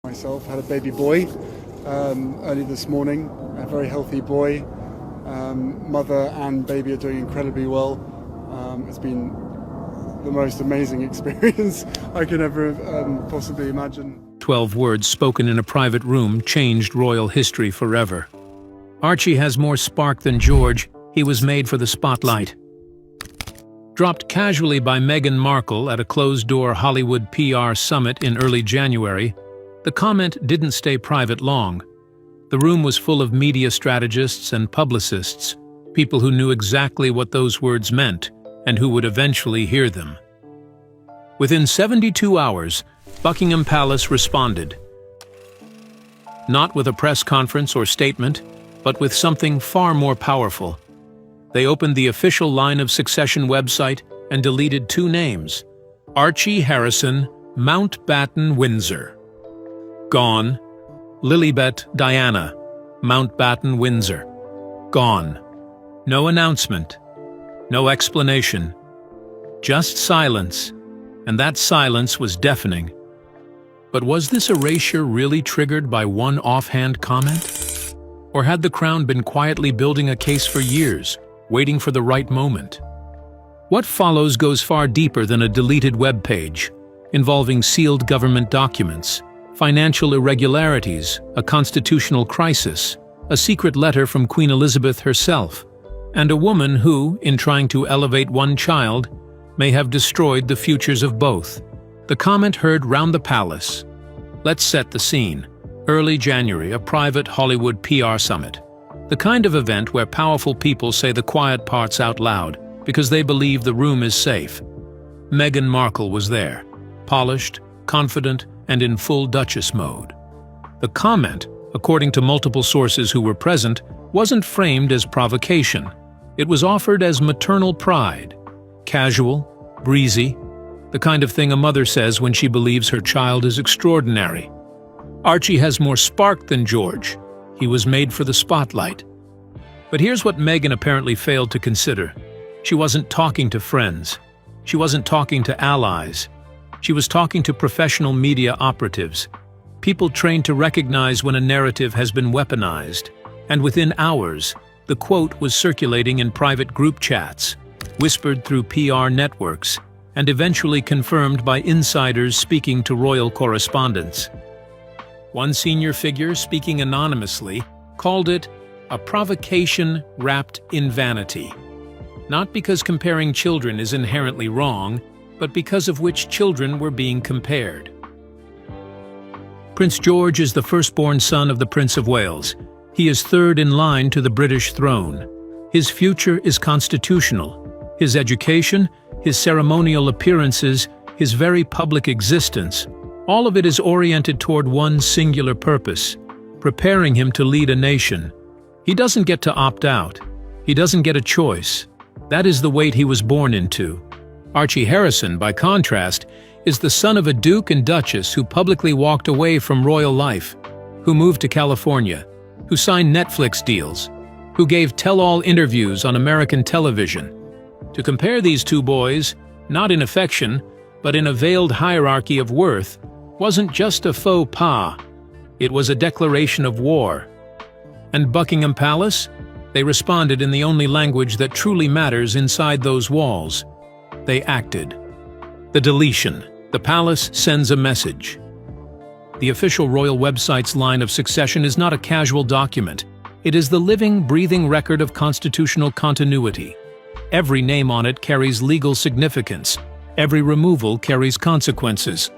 Myself had a baby boy early this morning, a very healthy boy. Mother and baby are doing incredibly well. It's been the most amazing experience I could ever possibly imagine. 12 words spoken in a private room changed royal history forever. Archie has more spark than George. He was made for the spotlight. Dropped casually by Meghan Markle at a closed-door Hollywood PR summit in early January, the comment didn't stay private long. The room was full of media strategists and publicists, people who knew exactly what those words meant and who would eventually hear them. Within 72 hours, Buckingham Palace responded. Not with a press conference or statement, but with something far more powerful. They opened the official line of succession website and deleted two names: Archie Harrison, Mountbatten Windsor. Gone. Lilibet Diana, Mountbatten Windsor. Gone. No announcement. No explanation. Just silence, and that silence was deafening. But was this erasure really triggered by one offhand comment? Or had the Crown been quietly building a case for years, waiting for the right moment? What follows goes far deeper than a deleted web page, involving sealed government documents, financial irregularities, a constitutional crisis, a secret letter from Queen Elizabeth herself, and a woman who, in trying to elevate one child, may have destroyed the futures of both. The comment heard round the palace. Let's set the scene. Early January, a private Hollywood PR summit. The kind of event where powerful people say the quiet parts out loud because they believe the room is safe. Meghan Markle was there, polished, confident, and in full Duchess mode. The comment, according to multiple sources who were present, wasn't framed as provocation. It was offered as maternal pride. Casual, breezy, the kind of thing a mother says when she believes her child is extraordinary. Archie has more spark than George. He was made for the spotlight. But here's what Meghan apparently failed to consider. She wasn't talking to friends. She wasn't talking to allies. She was talking to professional media operatives, people trained to recognize when a narrative has been weaponized. And within hours, the quote was circulating in private group chats, whispered through PR networks, and eventually confirmed by insiders speaking to royal correspondents. One senior figure, speaking anonymously, called it a provocation wrapped in vanity. Not because comparing children is inherently wrong, but because of which children were being compared. Prince George is the firstborn son of the Prince of Wales. He is third in line to the British throne. His future is constitutional. His education, his ceremonial appearances, his very public existence, all of it is oriented toward one singular purpose, preparing him to lead a nation. He doesn't get to opt out. He doesn't get a choice. That is the weight he was born into. Archie Harrison, by contrast, is the son of a duke and duchess who publicly walked away from royal life, who moved to California, who signed Netflix deals, who gave tell-all interviews on American television. To compare these two boys, not in affection, but in a veiled hierarchy of worth, wasn't just a faux pas. It was a declaration of war. And Buckingham Palace? They responded in the only language that truly matters inside those walls. They acted. The deletion. The palace sends a message. The official royal website's line of succession is not a casual document. It is the living, breathing record of constitutional continuity. Every name on it carries legal significance. Every removal carries consequences.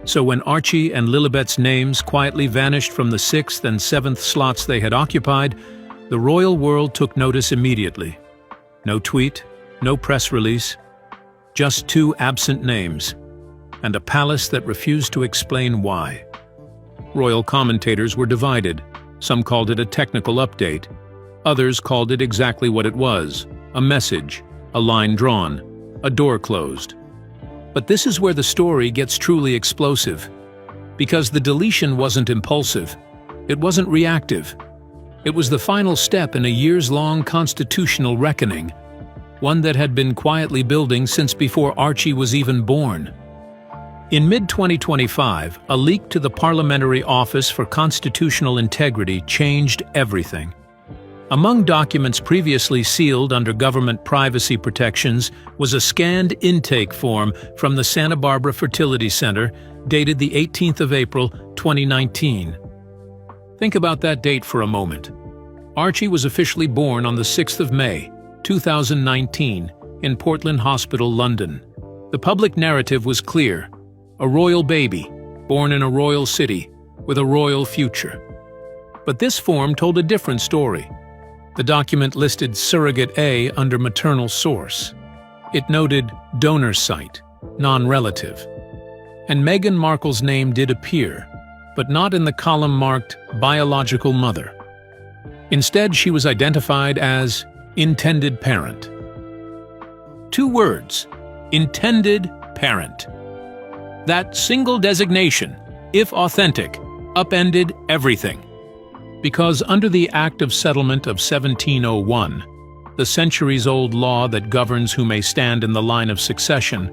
So when Archie and Lilibet's names quietly vanished from the 6th and 7th slots they had occupied, the royal world took notice immediately. No tweet, no press release, just two absent names, and a palace that refused to explain why. Royal commentators were divided. Some called it a technical update. Others called it exactly what it was: a message, a line drawn, a door closed. But this is where the story gets truly explosive. Because the deletion wasn't impulsive. It wasn't reactive. It was the final step in a years-long constitutional reckoning, one that had been quietly building since before Archie was even born. In mid-2025, a leak to the Parliamentary Office for Constitutional Integrity changed everything. Among documents previously sealed under government privacy protections was a scanned intake form from the Santa Barbara Fertility Center dated the 18th of April, 2019. Think about that date for a moment. Archie was officially born on the 6th of May, 2019, in Portland Hospital, London. The public narrative was clear: a royal baby, born in a royal city, with a royal future. But this form told a different story. The document listed surrogate A under maternal source. It noted donor site, non-relative. And Meghan Markle's name did appear, but not in the column marked biological mother. Instead, she was identified as intended parent. 2 words: intended parent. That single designation, if authentic, upended everything. Because under the Act of Settlement of 1701, the centuries-old law that governs who may stand in the line of succession,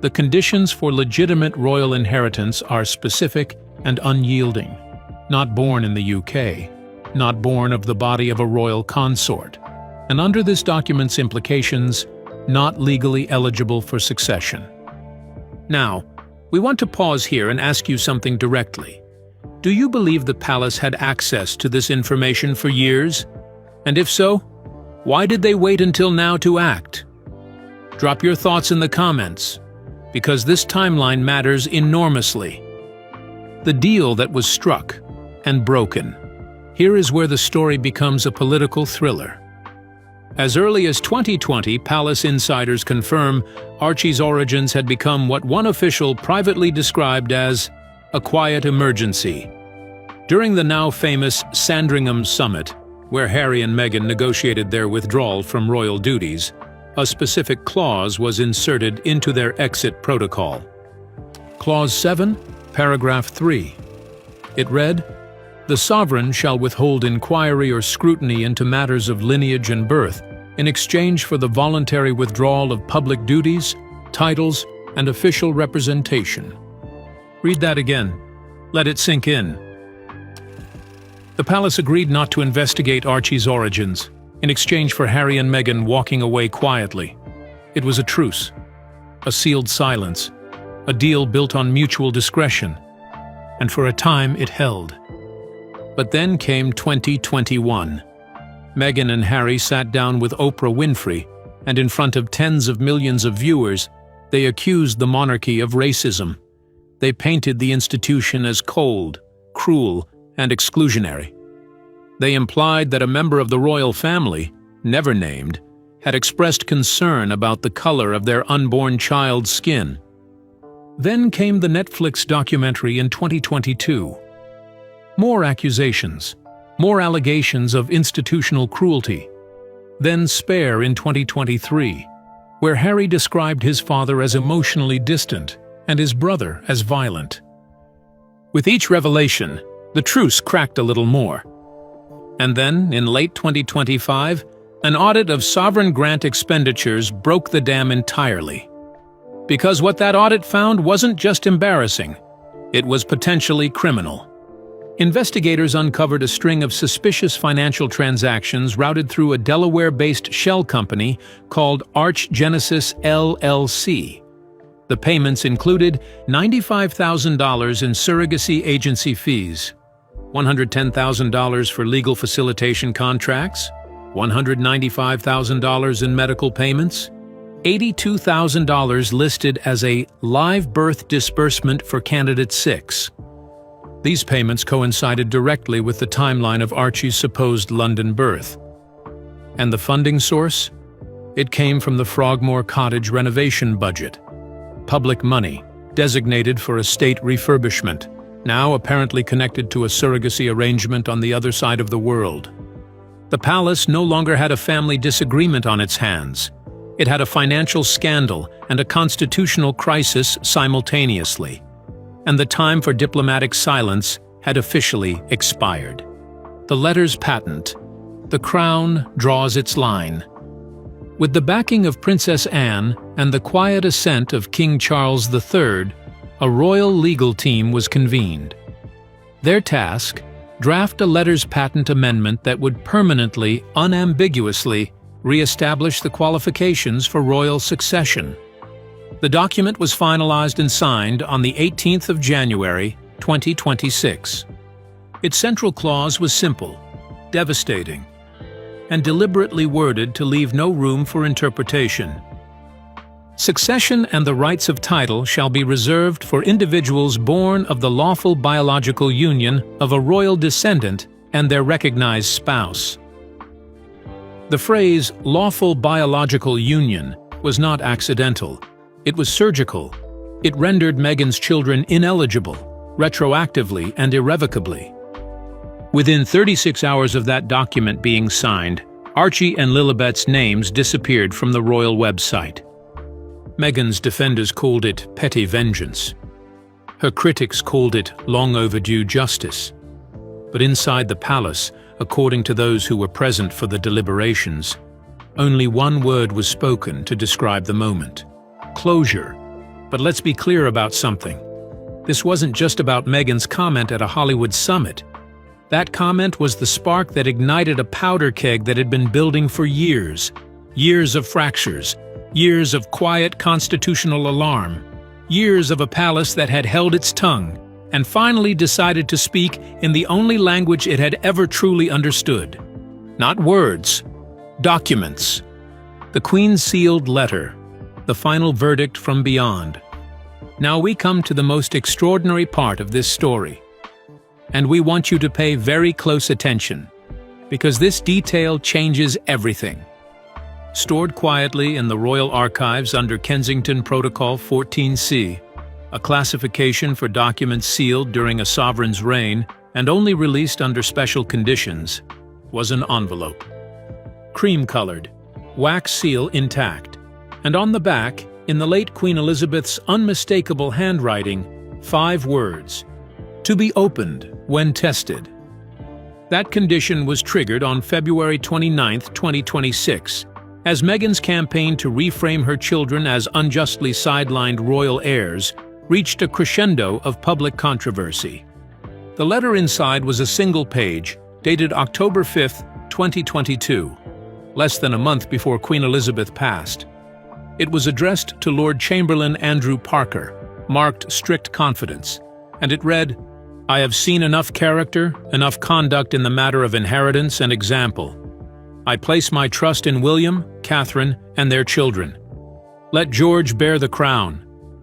the conditions for legitimate royal inheritance are specific and unyielding. Not born in the UK, not born of the body of a royal consort, and under this document's implications, not legally eligible for succession. Now, we want to pause here and ask you something directly. Do you believe the palace had access to this information for years? And if so, why did they wait until now to act? Drop your thoughts in the comments, because this timeline matters enormously. The deal that was struck and broken. Here is where the story becomes a political thriller. As early as 2020, palace insiders confirm Archie's origins had become what one official privately described as a quiet emergency. During the now famous Sandringham Summit, where Harry and Meghan negotiated their withdrawal from royal duties, a specific clause was inserted into their exit protocol. Clause 7, paragraph 3. It read, "The sovereign shall withhold inquiry or scrutiny into matters of lineage and birth in exchange for the voluntary withdrawal of public duties, titles, and official representation." Read that again. Let it sink in. The palace agreed not to investigate Archie's origins, in exchange for Harry and Meghan walking away quietly. It was a truce, a sealed silence, a deal built on mutual discretion, and for a time it held. But then came 2021. Meghan and Harry sat down with Oprah Winfrey, and in front of tens of millions of viewers, they accused the monarchy of racism. They painted the institution as cold, cruel, and exclusionary. They implied that a member of the royal family, never named, had expressed concern about the color of their unborn child's skin. Then came the Netflix documentary in 2022. More accusations, more allegations of institutional cruelty. Then Spare in 2023, where Harry described his father as emotionally distant and his brother as violent. With each revelation, the truce cracked a little more. And then, in late 2025, an audit of sovereign grant expenditures broke the dam entirely. Because what that audit found wasn't just embarrassing, it was potentially criminal. Investigators uncovered a string of suspicious financial transactions routed through a Delaware-based shell company called ArchGenesis LLC. The payments included $95,000 in surrogacy agency fees, $110,000 for legal facilitation contracts, $195,000 in medical payments, $82,000 listed as a live birth disbursement for Candidate 6. These payments coincided directly with the timeline of Archie's supposed London birth. And the funding source? It came from the Frogmore Cottage renovation budget. Public money, designated for estate refurbishment, now apparently connected to a surrogacy arrangement on the other side of the world. The palace no longer had a family disagreement on its hands. It had a financial scandal and a constitutional crisis simultaneously. And the time for diplomatic silence had officially expired. The letter's patent. The Crown draws its line. With the backing of Princess Anne and the quiet assent of King Charles III, a royal legal team was convened. Their task: draft a letters patent amendment that would permanently, unambiguously, re-establish the qualifications for royal succession. The document was finalized and signed on the 18th of January, 2026. Its central clause was simple, devastating, and deliberately worded to leave no room for interpretation. Succession and the rights of title shall be reserved for individuals born of the lawful biological union of a royal descendant and their recognized spouse. The phrase lawful biological union was not accidental. It was surgical. It rendered Meghan's children ineligible, retroactively and irrevocably. Within 36 hours of that document being signed, Archie and Lilibet's names disappeared from the royal website. Meghan's defenders called it petty vengeance. Her critics called it long overdue justice. But inside the palace, according to those who were present for the deliberations, only one word was spoken to describe the moment: closure. But let's be clear about something. This wasn't just about Meghan's comment at a Hollywood summit. That comment was the spark that ignited a powder keg that had been building for years. Years of fractures, years of quiet constitutional alarm, years of a palace that had held its tongue and finally decided to speak in the only language it had ever truly understood. Not words, documents. The Queen's sealed letter, the final verdict from beyond. Now we come to the most extraordinary part of this story. And we want you to pay very close attention, because this detail changes everything. Stored quietly in the Royal Archives under Kensington Protocol 14C, a classification for documents sealed during a sovereign's reign and only released under special conditions, was an envelope. Cream-colored, wax seal intact, and on the back, in the late Queen Elizabeth's unmistakable handwriting, 5 words: "To be opened when tested." That condition was triggered on February 29, 2026, as Meghan's campaign to reframe her children as unjustly sidelined royal heirs reached a crescendo of public controversy. The letter inside was a single page, dated October 5, 2022, less than a month before Queen Elizabeth passed. It was addressed to Lord Chamberlain Andrew Parker, marked strict confidence, and it read, "I have seen enough character, enough conduct in the matter of inheritance and example. I place my trust in William, Catherine, and their children. Let George bear the crown.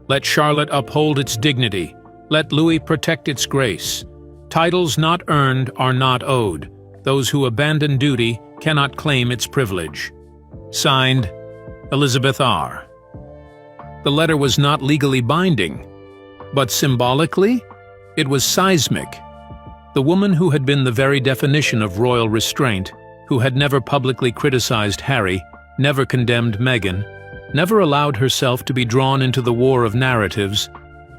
Let Charlotte uphold its dignity. Let Louis protect its grace. Titles not earned are not owed. Those who abandon duty cannot claim its privilege." Signed, Elizabeth R. The letter was not legally binding, but symbolically, it was seismic. The woman who had been the very definition of royal restraint, who had never publicly criticized Harry, never condemned Meghan, never allowed herself to be drawn into the war of narratives,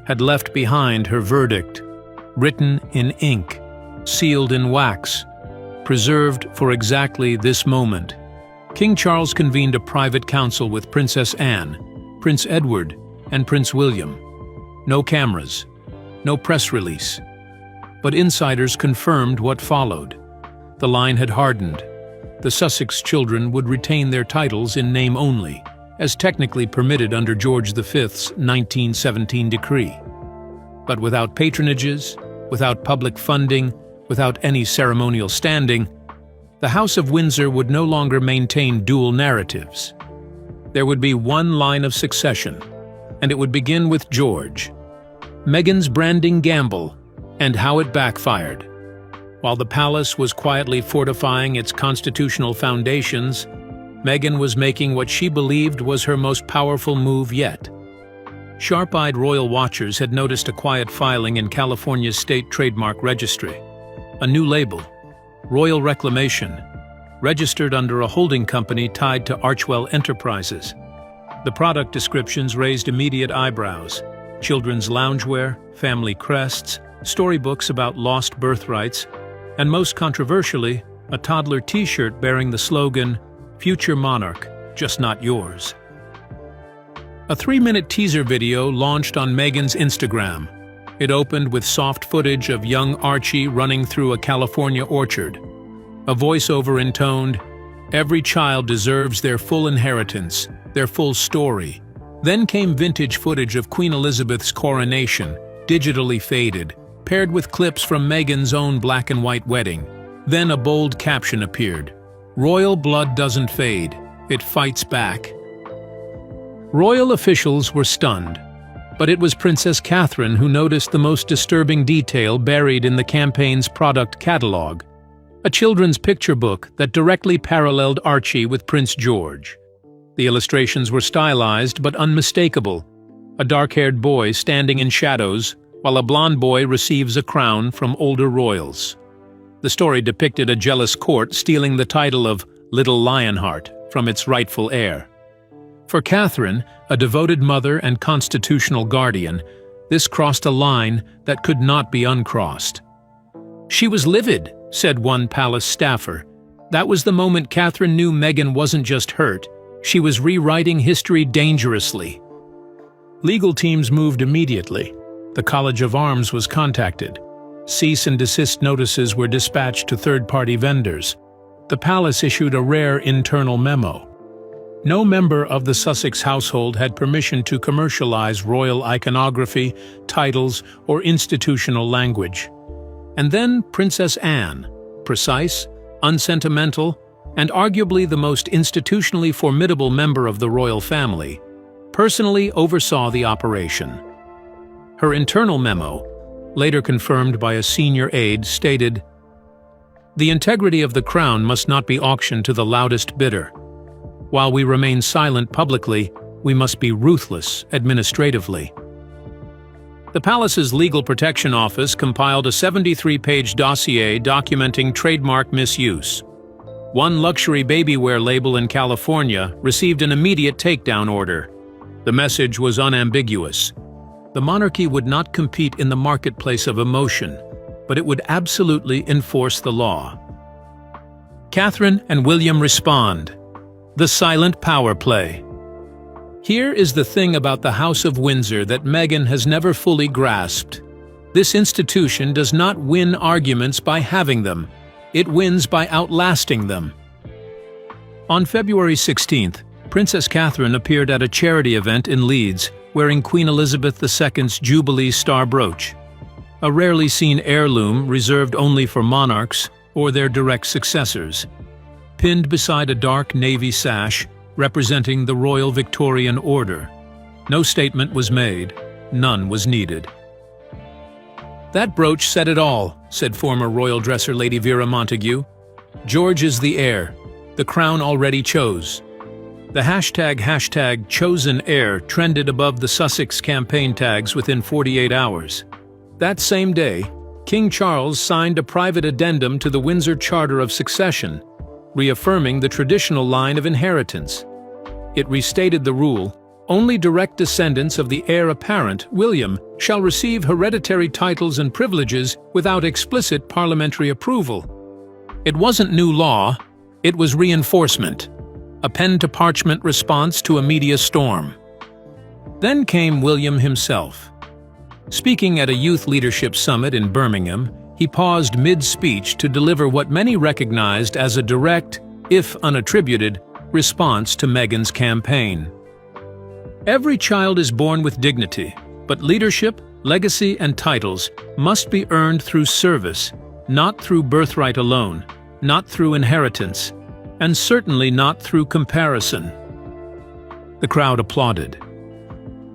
had left behind her verdict, written in ink, sealed in wax, preserved for exactly this moment. King Charles convened a private council with Princess Anne, Prince Edward, and Prince William. No cameras, no press release. But insiders confirmed what followed. The line had hardened. The Sussex children would retain their titles in name only, as technically permitted under George V's 1917 decree. But without patronages, without public funding, without any ceremonial standing, the House of Windsor would no longer maintain dual narratives. There would be one line of succession, and it would begin with George. Meghan's branding gamble, and how it backfired. While the palace was quietly fortifying its constitutional foundations, Meghan was making what she believed was her most powerful move yet. Sharp-eyed royal watchers had noticed a quiet filing in California's state trademark registry. A new label, Royal Reclamation, registered under a holding company tied to Archwell Enterprises. The product descriptions raised immediate eyebrows: children's loungewear, family crests, storybooks about lost birthrights, and most controversially, a toddler t-shirt bearing the slogan, "Future Monarch, just not yours." A 3-minute teaser video launched on Meghan's Instagram. It opened with soft footage of young Archie running through a California orchard. A voiceover intoned, "Every child deserves their full inheritance, their full story." Then came vintage footage of Queen Elizabeth's coronation, digitally faded, paired with clips from Meghan's own black-and-white wedding. Then a bold caption appeared, "Royal blood doesn't fade, it fights back." Royal officials were stunned, but it was Princess Catherine who noticed the most disturbing detail buried in the campaign's product catalog, a children's picture book that directly paralleled Archie with Prince George. The illustrations were stylized but unmistakable, a dark-haired boy standing in shadows, while a blonde boy receives a crown from older royals. The story depicted a jealous court stealing the title of Little Lionheart from its rightful heir. For Catherine, a devoted mother and constitutional guardian, this crossed a line that could not be uncrossed. "She was livid," said one palace staffer. That was the moment Catherine knew Meghan wasn't just hurt, she was rewriting history dangerously. Legal teams moved immediately. The College of Arms was contacted. Cease and desist notices were dispatched to third-party vendors. The palace issued a rare internal memo. No member of the Sussex household had permission to commercialize royal iconography, titles, or institutional language. And then Princess Anne, precise, unsentimental, and arguably the most institutionally formidable member of the royal family, personally oversaw the operation. Her internal memo, later confirmed by a senior aide, stated, "The integrity of the crown must not be auctioned to the loudest bidder. While we remain silent publicly, we must be ruthless administratively." The palace's Legal Protection Office compiled a 73-page dossier documenting trademark misuse. One luxury babywear label in California received an immediate takedown order. The message was unambiguous. The monarchy would not compete in the marketplace of emotion, but it would absolutely enforce the law. Catherine and William respond. The silent power play. Here is the thing about the House of Windsor that Meghan has never fully grasped. This institution does not win arguments by having them. It wins by outlasting them. On February 16th, Princess Catherine appeared at a charity event in Leeds, wearing Queen Elizabeth II's Jubilee Star brooch, a rarely seen heirloom reserved only for monarchs or their direct successors. Pinned beside a dark navy sash representing the Royal Victorian Order. No statement was made, none was needed. "That brooch said it all," said former royal dresser Lady Vera Montague. "George is the heir. The crown already chose." The hashtag chosen heir trended above the Sussex campaign tags within 48 hours. That same day, King Charles signed a private addendum to the Windsor Charter of Succession, reaffirming the traditional line of inheritance. It restated the rule, only direct descendants of the heir apparent, William, shall receive hereditary titles and privileges without explicit parliamentary approval. It wasn't new law, it was reinforcement, a pen-to-parchment response to a media storm. Then came William himself. Speaking at a youth leadership summit in Birmingham, he paused mid-speech to deliver what many recognized as a direct, if unattributed, response to Meghan's campaign. Every child is born with dignity, but leadership, legacy, and titles must be earned through service, not through birthright alone, not through inheritance, and certainly not through comparison. The crowd applauded.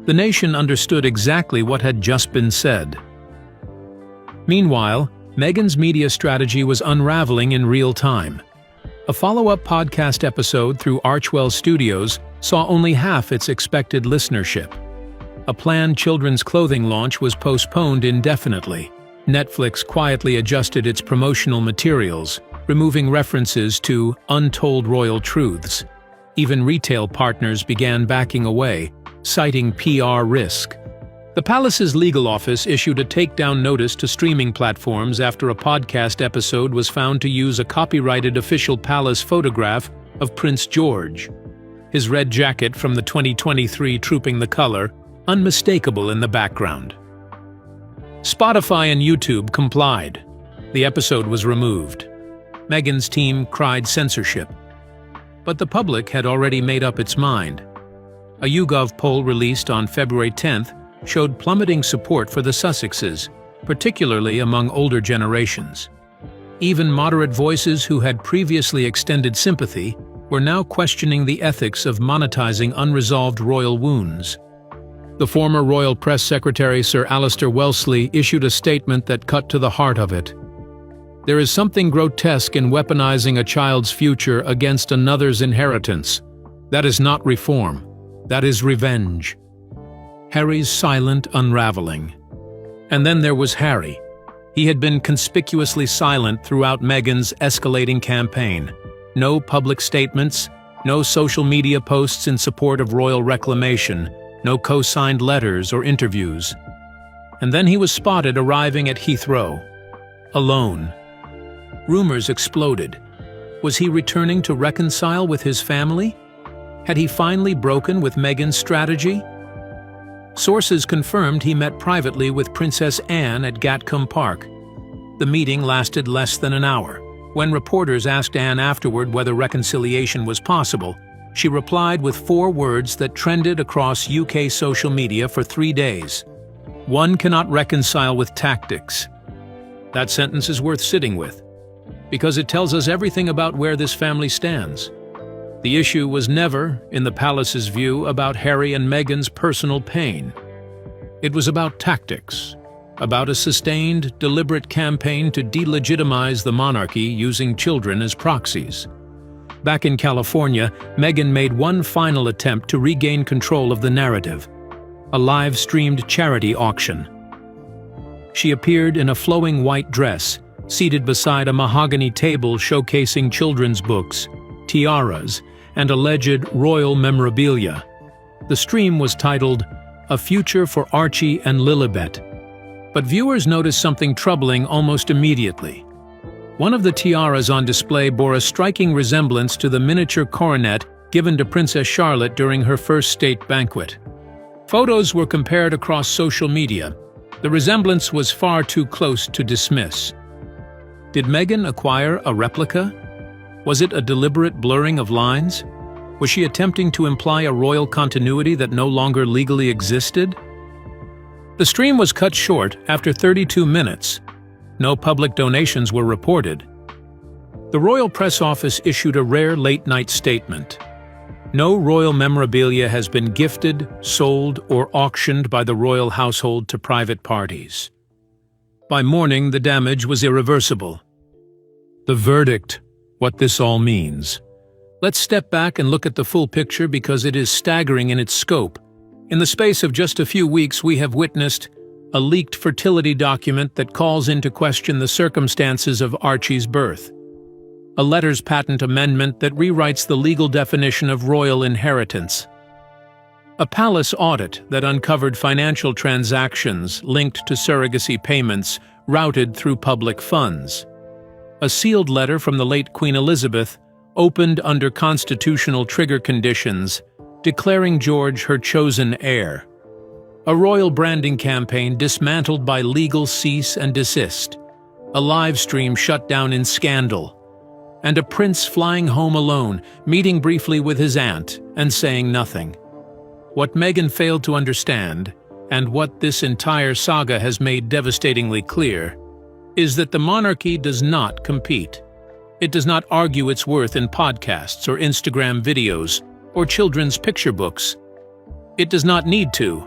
The nation understood exactly what had just been said. Meanwhile, Meghan's media strategy was unraveling in real time. A follow-up podcast episode through Archwell Studios saw only half its expected listenership. A planned children's clothing launch was postponed indefinitely. Netflix quietly adjusted its promotional materials, removing references to untold royal truths. Even retail partners began backing away, citing PR risk. The palace's legal office issued a takedown notice to streaming platforms after a podcast episode was found to use a copyrighted official palace photograph of Prince George. his red jacket from the 2023 Trooping the Color, unmistakable in the background. Spotify and YouTube complied. The episode was removed. Meghan's team cried censorship. But the public had already made up its mind. A YouGov poll released on February 10th showed plummeting support for the Sussexes, particularly among older generations. Even moderate voices who had previously extended sympathy were now questioning the ethics of monetizing unresolved royal wounds. The former royal press secretary Sir Alistair Wellesley issued a statement that cut to the heart of it. "There is something grotesque in weaponizing a child's future against another's inheritance. That is not reform. That is revenge." Harry's silent unraveling. And then there was Harry. He had been conspicuously silent throughout Meghan's escalating campaign. No public statements, no social media posts in support of royal reclamation, no co-signed letters or interviews. And then he was spotted arriving at Heathrow, alone. Rumors exploded. Was he returning to reconcile with his family? Had he finally broken with Meghan's strategy? Sources confirmed he met privately with Princess Anne at Gatcombe Park. The meeting lasted less than an hour. When reporters asked Anne afterward whether reconciliation was possible, she replied with 4 words that trended across UK social media for 3 days. "One cannot reconcile with tactics." That sentence is worth sitting with, because it tells us everything about where this family stands. The issue was never, in the palace's view, about Harry and Meghan's personal pain. It was about tactics, about a sustained, deliberate campaign to delegitimize the monarchy using children as proxies. Back in California, Meghan made one final attempt to regain control of the narrative, a live-streamed charity auction. She appeared in a flowing white dress, seated beside a mahogany table showcasing children's books, tiaras, and alleged royal memorabilia. The stream was titled, "A Future for Archie and Lilibet." But viewers noticed something troubling almost immediately. One of the tiaras on display bore a striking resemblance to the miniature coronet given to Princess Charlotte during her first state banquet. Photos were compared across social media. The resemblance was far too close to dismiss. Did Meghan acquire a replica? Was it a deliberate blurring of lines? Was she attempting to imply a royal continuity that no longer legally existed? The stream was cut short after 32 minutes. No public donations were reported. The Royal Press Office issued a rare late-night statement. No royal memorabilia has been gifted, sold, or auctioned by the royal household to private parties. By morning, the damage was irreversible. The verdict, what this all means. Let's step back and look at the full picture because it is staggering in its scope. In the space of just a few weeks, we have witnessed a leaked fertility document that calls into question the circumstances of Archie's birth, a letters patent amendment that rewrites the legal definition of royal inheritance, a palace audit that uncovered financial transactions linked to surrogacy payments routed through public funds, a sealed letter from the late Queen Elizabeth opened under constitutional trigger conditions, declaring George her chosen heir, a royal branding campaign dismantled by legal cease and desist, a live stream shut down in scandal, and a prince flying home alone, meeting briefly with his aunt and saying nothing. What Meghan failed to understand, and what this entire saga has made devastatingly clear, is that the monarchy does not compete. It does not argue its worth in podcasts or Instagram videos or children's picture books. It does not need to.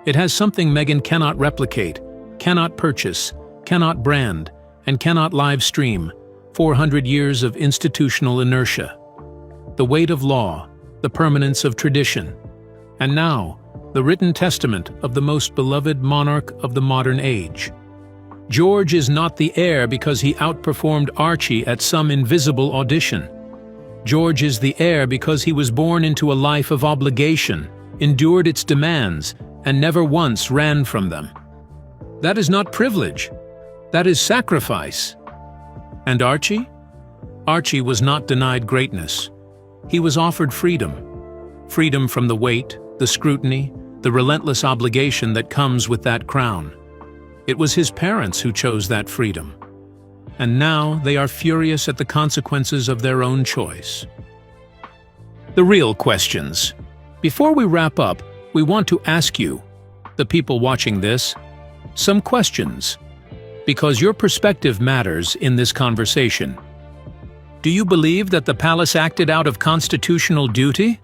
It has something Meghan cannot replicate, cannot purchase, cannot brand, and cannot live stream: 400 years of institutional inertia, the weight of law, the permanence of tradition, and now, the written testament of the most beloved monarch of the modern age. George is not the heir because he outperformed Archie at some invisible audition. George is the heir because he was born into a life of obligation, endured its demands, and never once ran from them. That is not privilege. That is sacrifice. And Archie? Archie was not denied greatness. He was offered freedom. freedom from the weight, the scrutiny, the relentless obligation that comes with that crown. It was his parents who chose that freedom. And now they are furious at the consequences of their own choice. The real questions. Before we wrap up, we want to ask you, the people watching this, some questions, because your perspective matters in this conversation. Do you believe that the palace acted out of constitutional duty?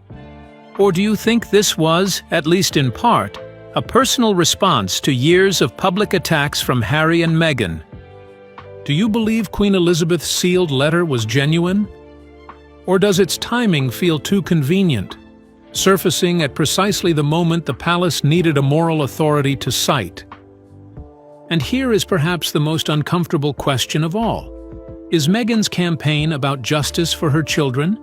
Or do you think this was, at least in part, a personal response to years of public attacks from Harry and Meghan? Do you believe Queen Elizabeth's sealed letter was genuine? Or does its timing feel too convenient, surfacing at precisely the moment the palace needed a moral authority to cite? And here is perhaps the most uncomfortable question of all. Is Meghan's campaign about justice for her children?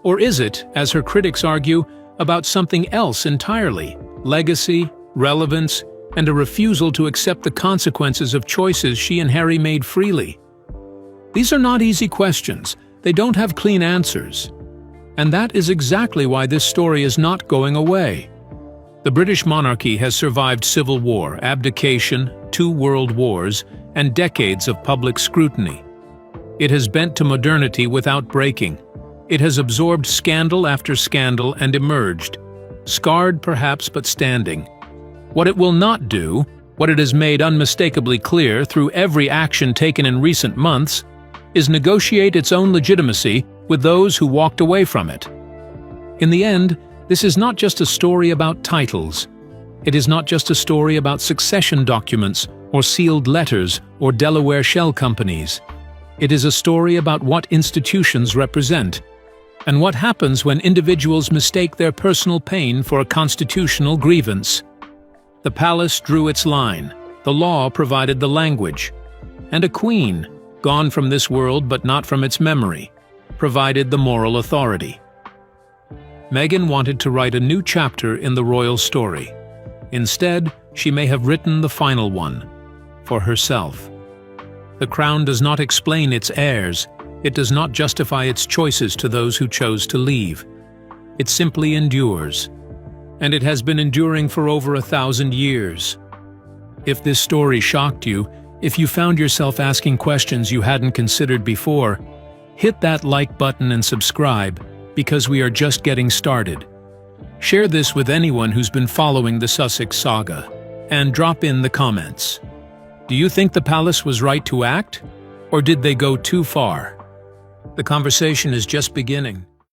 Or is it, as her critics argue, about something else entirely? Legacy, relevance, and a refusal to accept the consequences of choices she and Harry made freely? These are not easy questions. They don't have clean answers. And that is exactly why this story is not going away. The British monarchy has survived civil war, abdication, 2 world wars, and decades of public scrutiny. It has bent to modernity without breaking. It has absorbed scandal after scandal and emerged, scarred perhaps but standing. What it will not do, what it has made unmistakably clear through every action taken in recent months, is negotiate its own legitimacy with those who walked away from it. In the end, this is not just a story about titles. It is not just a story about succession documents or sealed letters or Delaware shell companies. It is a story about what institutions represent, and what happens when individuals mistake their personal pain for a constitutional grievance. The palace drew its line, the law provided the language, and a queen, gone from this world but not from its memory, provided the moral authority. Meghan wanted to write a new chapter in the royal story. Instead, she may have written the final one, for herself. The crown does not explain its heirs. It does not justify its choices to those who chose to leave. It simply endures. And it has been enduring for over 1,000 years. If this story shocked you, if you found yourself asking questions you hadn't considered before, hit that like button and subscribe, because we are just getting started. Share this with anyone who's been following the Sussex saga, and drop in the comments. Do you think the palace was right to act, or did they go too far? The conversation is just beginning.